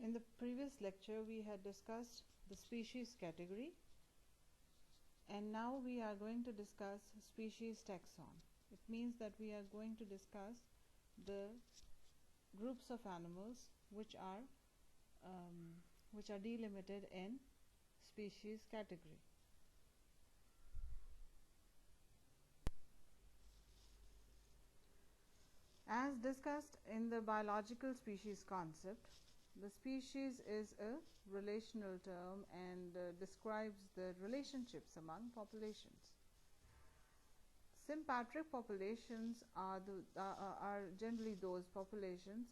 In the previous lecture, we had discussed the species category, and now we are going to discuss species taxon. It means that we are going to discuss the groups of animals which are delimited in species category. As discussed in the biological species concept, the species is a relational term and describes the relationships among populations. Sympatric populations are generally those populations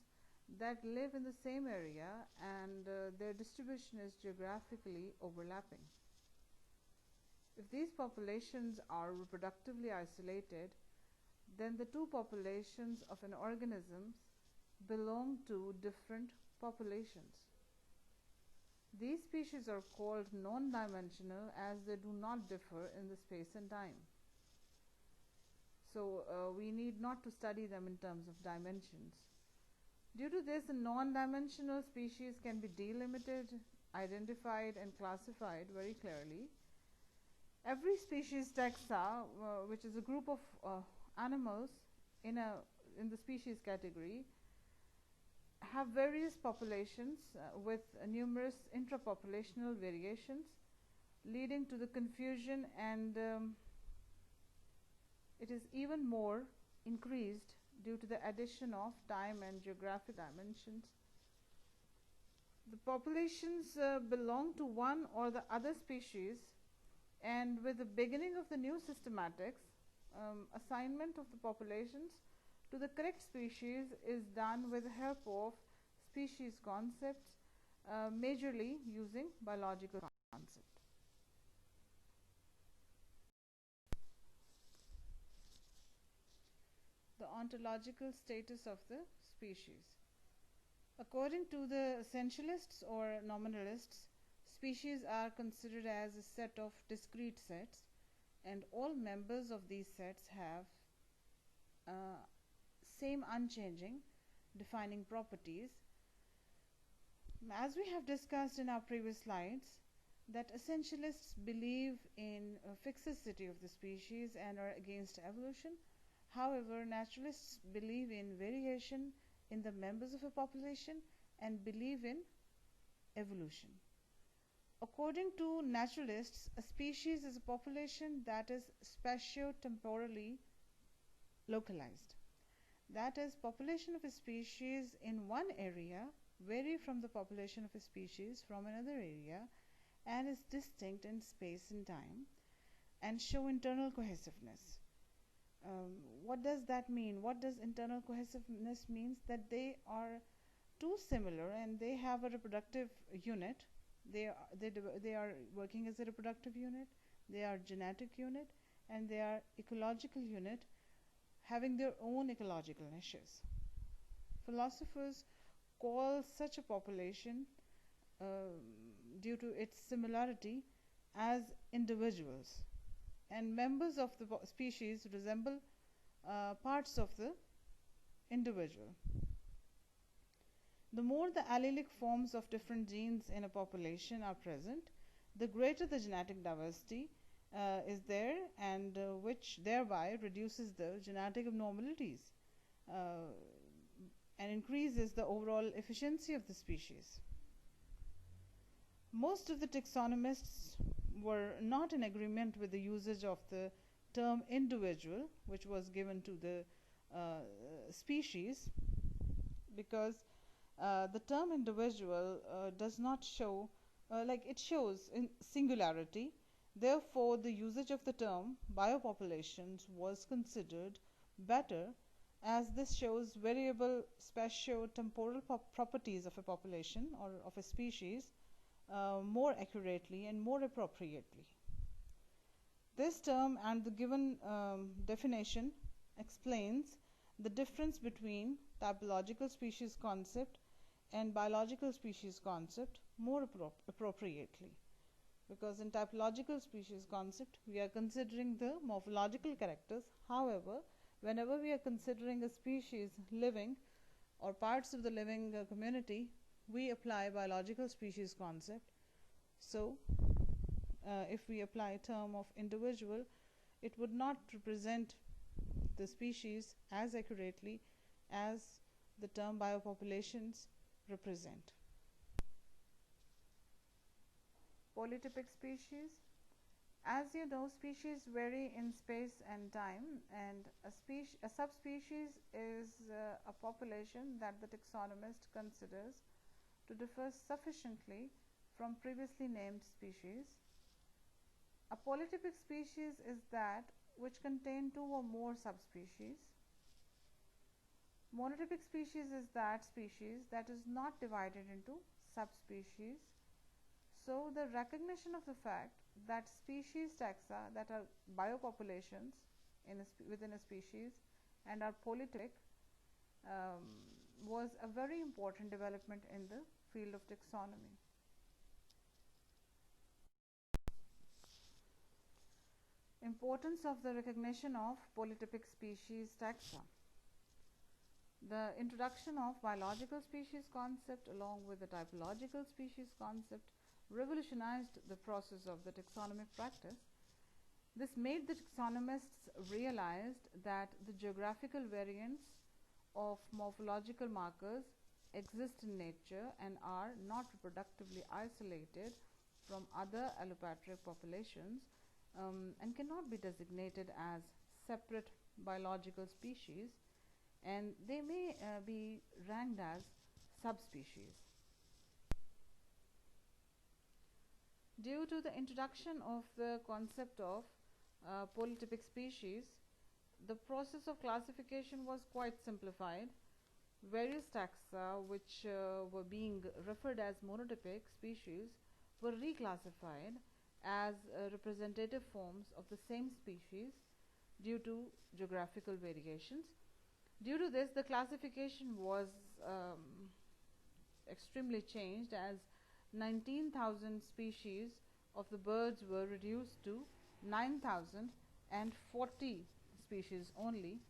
that live in the same area and their distribution is geographically overlapping. If these populations are reproductively isolated, then the two populations of an organism belong to different populations. These species are called non-dimensional as they do not differ in the space and time. So we need not to study them in terms of dimensions. Due to this, a non-dimensional species can be delimited, identified and classified very clearly. Every species taxa, which is a group of animals in the species category, have various populations with numerous intrapopulational variations, leading to the confusion, and it is even more increased due to the addition of time and geographic dimensions. The populations belong to one or the other species, and with the beginning of the new systematics, assignment of the populations to the correct species is done with the help of species concepts, majorly using biological concept. The ontological status of the species. According to the essentialists or nominalists, species are considered as a set of discrete sets, and all members of these sets have same unchanging defining properties. As we have discussed in our previous slides, that essentialists believe in fixity of the species and are against evolution. However, naturalists believe in variation in the members of a population and believe in evolution. According to naturalists, a species is a population that is spatio-temporally localized. That is, population of a species in one area vary from the population of a species from another area and is distinct in space and time and show internal cohesiveness. What does that mean? What does internal cohesiveness mean? That they are too similar and they have a reproductive unit. They are working as a reproductive unit, they are genetic unit, and they are ecological unit, having their own ecological niches. Philosophers call such a population, due to its similarity, as individuals, and members of the species resemble parts of the individual. The more the allelic forms of different genes in a population are present, the greater the genetic diversity is there, and which thereby reduces the genetic abnormalities and increases the overall efficiency of the species. Most of the taxonomists were not in agreement with the usage of the term individual, which was given to the species, because the term individual does not show, it shows in singularity. Therefore, the usage of the term biopopulations was considered better, as this shows variable spatio-temporal properties of a population or of a species more accurately and more appropriately. This term and the given definition explains the difference between typological species concept and biological species concept more appropriately, because in typological species concept we are considering the morphological characters. However, whenever we are considering a species living or parts of the living community, we apply biological species concept. So if we apply a term of individual, it would not represent the species as accurately as the term biopopulations represent. Polytypic species. As you know, species vary in space and time, and a subspecies is a population that the taxonomist considers to differ sufficiently from previously named species. A polytypic species is that which contain two or more subspecies. Monotypic species is that species that is not divided into subspecies. So the recognition of the fact that species taxa, that are biopopulations within a species, and are polytypic, was a very important development in the field of taxonomy. Importance of the recognition of polytypic species taxa. The introduction of biological species concept along with the typological species concept revolutionized the process of the taxonomic practice. This made the taxonomists realize that the geographical variants of morphological markers exist in nature and are not reproductively isolated from other allopatric populations, and cannot be designated as separate biological species, and they may be ranked as subspecies. Due to the introduction of the concept of polytypic species, the process of classification was quite simplified. Various taxa which were being referred as monotypic species were reclassified as representative forms of the same species due to geographical variations. Due to this, the classification was extremely changed, as 19,000 species of the birds were reduced to 9,040 species only.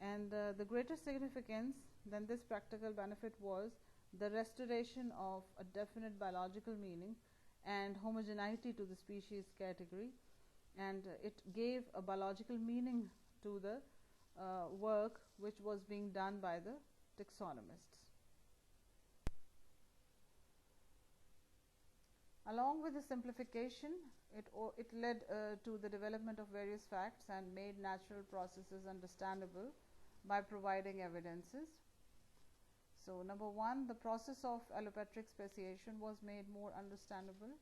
And the greatest significance than this practical benefit was the restoration of a definite biological meaning and homogeneity to the species category, and it gave a biological meaning to the work which was being done by the taxonomists. Along with the simplification, it led to the development of various facts and made natural processes understandable by providing evidences. So, number one, the process of allopatric speciation was made more understandable.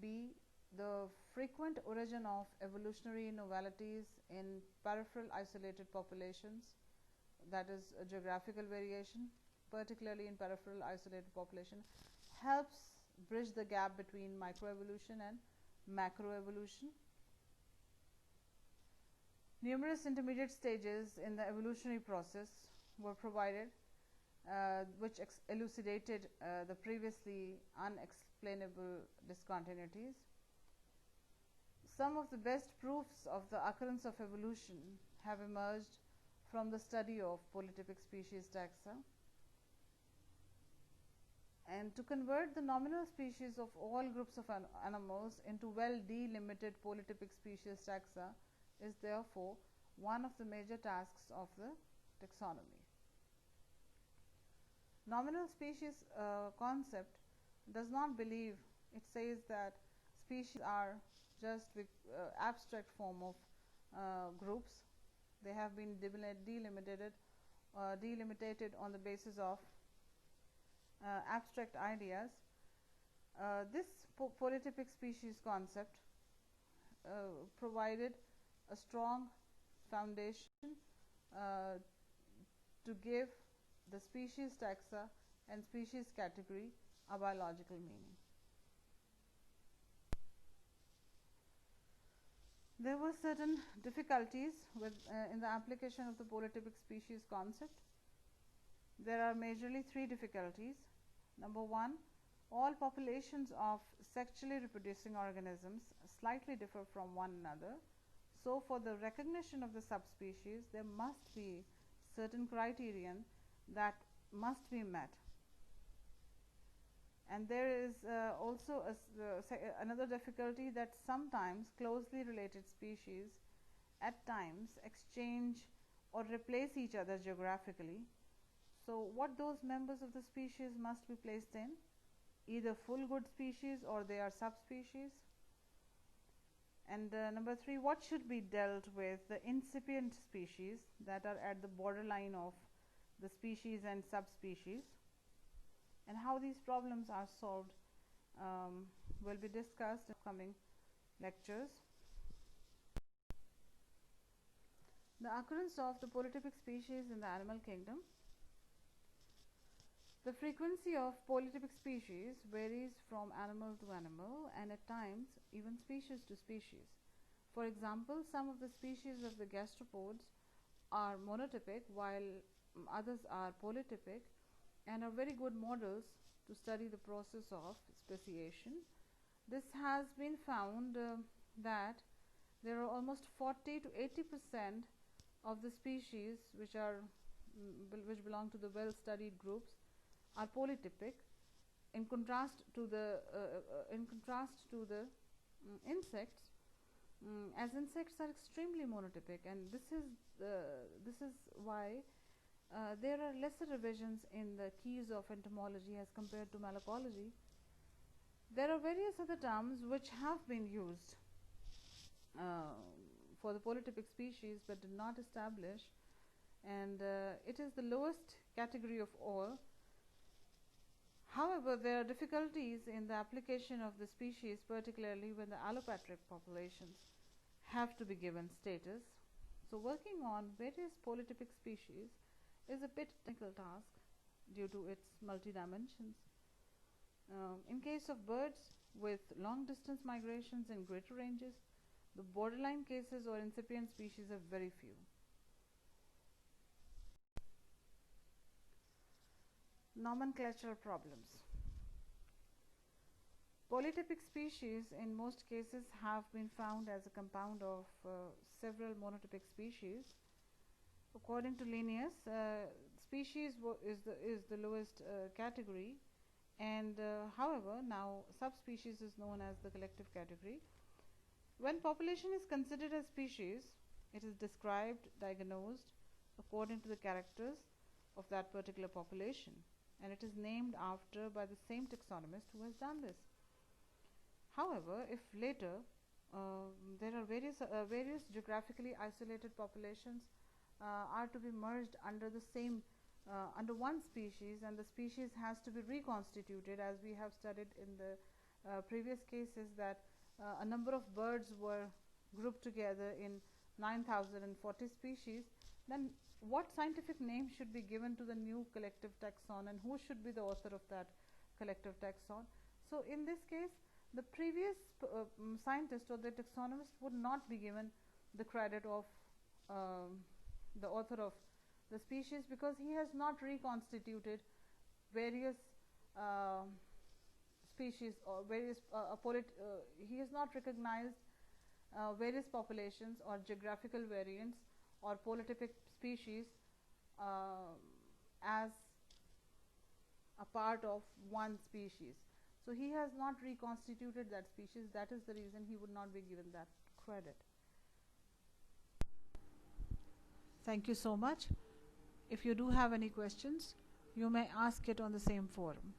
B, the frequent origin of evolutionary novelities in peripheral isolated populations, that is a geographical variation, particularly in peripheral isolated population, helps bridge the gap between microevolution and macroevolution. Numerous intermediate stages in the evolutionary process were provided, which elucidated the previously unexplainable discontinuities. Some of the best proofs of the occurrence of evolution have emerged from the study of polytypic species taxa. And to convert the nominal species of all groups of animals into well delimited polytypic species taxa is therefore one of the major tasks of the taxonomy. Nominal species concept does not believe, it says that species are just abstract form of groups. They have been delimited on the basis of abstract ideas. This polytypic species concept provided a strong foundation to give the species taxa and species category a biological meaning. There were certain difficulties in the application of the polytypic species concept. There are majorly three difficulties. Number one, all populations of sexually reproducing organisms slightly differ from one another. So, for the recognition of the subspecies, there must be certain criterion that must be met. And there is also another difficulty, that sometimes closely related species at times exchange or replace each other geographically. So what those members of the species must be placed in? Either full good species or they are subspecies. And number 3, what should be dealt with the incipient species that are at the borderline of the species and subspecies, and how these problems are solved will be discussed in coming lectures. The occurrence of the polytypic species in the animal kingdom. The frequency of polytypic species varies from animal to animal, and at times even species to species. For example, some of the species of the gastropods are monotypic while others are polytypic, and are very good models to study the process of speciation. This has been found that there are almost 40 to 80% of the species which belong to the well-studied groups are polytypic, in contrast to the insects, as insects are extremely monotypic, and this is why there are lesser revisions in the keys of entomology as compared to malacology. There are various other terms which have been used for the polytypic species but did not establish, and it is the lowest category of all. However, there are difficulties in the application of the species, particularly when the allopatric populations have to be given status. So working on various polytypic species is a bit technical task due to its multi-dimensions. In case of birds with long distance migrations in greater ranges, the borderline cases or incipient species are very few. Nomenclature problems. Polytypic species in most cases have been found as a compound of several monotypic species. According to Linnaeus, species is the lowest category, and however now subspecies is known as the collective category. When population is considered as species, it is described, diagnosed according to the characters of that particular population, and it is named after by the same taxonomist who has done this. However, if later there are various geographically isolated populations are to be merged under the same under one species, and the species has to be reconstituted, as we have studied in the previous cases, that a number of birds were grouped together in 9,040 species, then what scientific name should be given to the new collective taxon, and who should be the author of that collective taxon? So in this case, the previous scientist or the taxonomist would not be given the credit of the author of the species, because he has not reconstituted various species or various he has not recognized various populations or geographical variants or polytypic species as a part of one species. So he has not reconstituted that species. That is the reason he would not be given that credit. Thank you so much. If you do have any questions, you may ask it on the same forum.